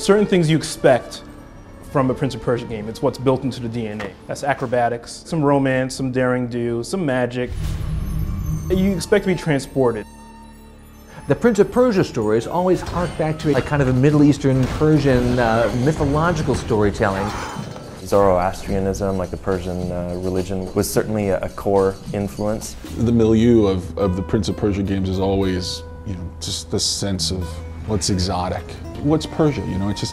certain things you expect from a Prince of Persia game. It's what's built into the DNA. That's acrobatics, some romance, some daring do, some magic. You expect to be transported. The Prince of Persia stories always hark back to a kind of a Middle Eastern, Persian, mythological storytelling. Zoroastrianism, like the Persian religion, was certainly a core influence. The milieu of the Prince of Persia games is always, just this sense of what's exotic. What's Persia?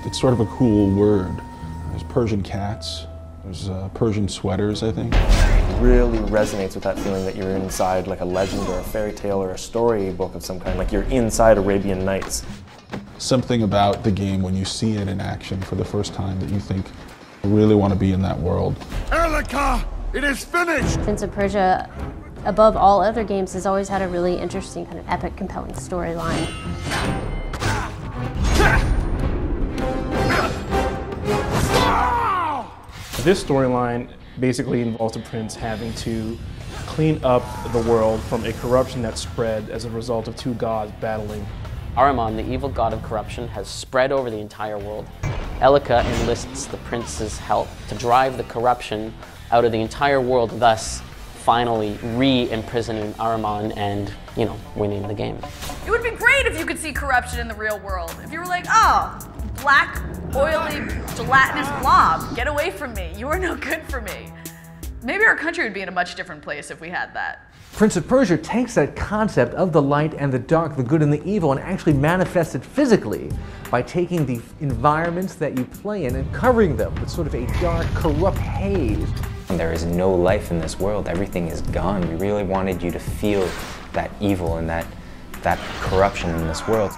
It's sort of a cool word. There's Persian cats, there's Persian sweaters, I think. It really resonates with that feeling that you're inside like a legend or a fairy tale or a storybook of some kind, like you're inside Arabian Nights. Something about the game when you see it in action for the first time that you think, I really want to be in that world. Elika, it is finished! Prince of Persia, above all other games, has always had a really interesting, kind of epic, compelling storyline. This storyline basically involves the prince having to clean up the world from a corruption that spread as a result of two gods battling. Ahriman, the evil god of corruption, has spread over the entire world. Elika enlists the prince's help to drive the corruption out of the entire world, thus finally re-imprisoning Ahriman and, winning the game. It would be great if you could see corruption in the real world. If you were like, oh, black, oily, gelatinous blob, get away from me. You are no good for me. Maybe our country would be in a much different place if we had that. Prince of Persia takes that concept of the light and the dark, the good and the evil, and actually manifests it physically by taking the environments that you play in and covering them with sort of a dark, corrupt haze. There is no life in this world. Everything is gone. We really wanted you to feel that evil and that corruption in this world.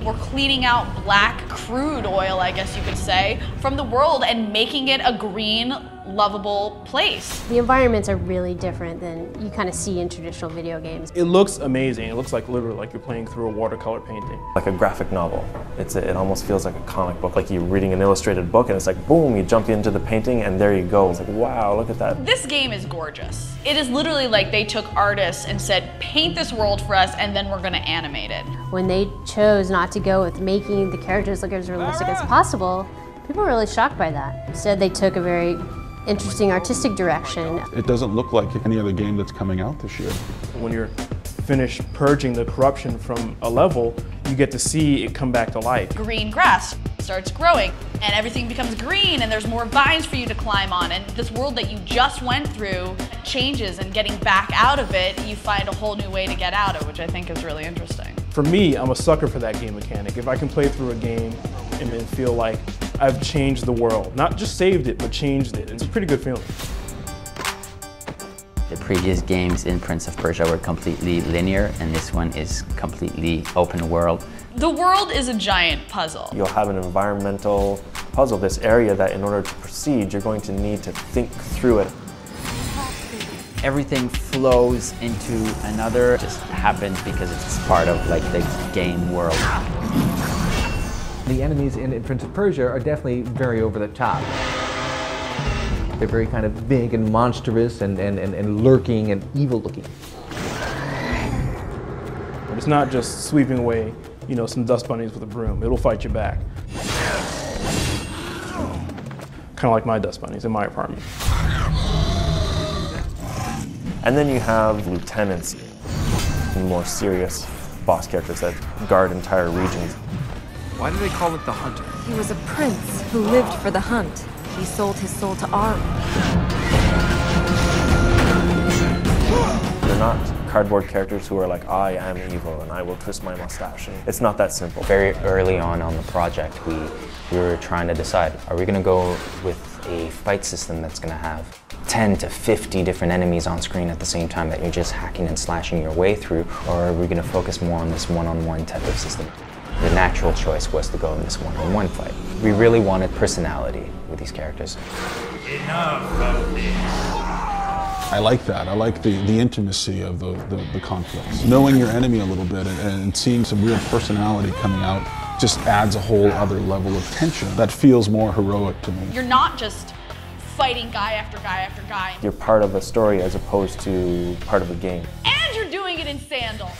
We're cleaning out black crude oil, I guess you could say, from the world and making it a green, lovable place. The environments are really different than you kind of see in traditional video games. It looks amazing. It looks like literally like you're playing through a watercolor painting. Like a graphic novel. It almost feels like a comic book, like you're reading an illustrated book and it's like, boom, you jump into the painting and there you go. It's like, wow, look at that. This game is gorgeous. It is literally like they took artists and said, paint this world for us and then we're gonna animate it. When they chose not to go with making the characters look as realistic as possible, people were really shocked by that. Instead, they took a very interesting artistic direction. It doesn't look like any other game that's coming out this year. When you're finished purging the corruption from a level, you get to see it come back to life. Green grass starts growing and everything becomes green and there's more vines for you to climb on, and this world that you just went through changes, and getting back out of it, you find a whole new way to get out of, which I think is really interesting. For me, I'm a sucker for that game mechanic. If I can play through a game and then feel like I've changed the world, not just saved it, but changed it, it's a pretty good feeling. The previous games in Prince of Persia were completely linear, and this one is completely open world. The world is a giant puzzle. You'll have an environmental puzzle, this area that in order to proceed, you're going to need to think through it. Everything flows into another. It just happens because it's part of the game world. The enemies in Prince of Persia are definitely very over the top. They're very kind of big and monstrous and lurking and evil looking. But it's not just sweeping away, some dust bunnies with a broom. It'll fight you back. Kind of like my dust bunnies in my apartment. And then you have lieutenants, more serious boss characters that guard entire regions. Why do they call it the Hunter? He was a prince who lived for the hunt. He sold his soul to Ahriman. They're not cardboard characters who are like, I am evil and I will twist my mustache. And it's not that simple. Very early on the project, we were trying to decide, are we going to go with a fight system that's going to have 10 to 50 different enemies on screen at the same time that you're just hacking and slashing your way through, or are we going to focus more on this one-on-one type of system? The natural choice was to go in this one-on-one fight. We really wanted personality with these characters. Enough of this. I like that. I like the intimacy of the conflicts. Knowing your enemy a little bit and seeing some real personality coming out just adds a whole other level of tension that feels more heroic to me. You're not just fighting guy after guy after guy. You're part of a story as opposed to part of a game. And you're doing it in sandals.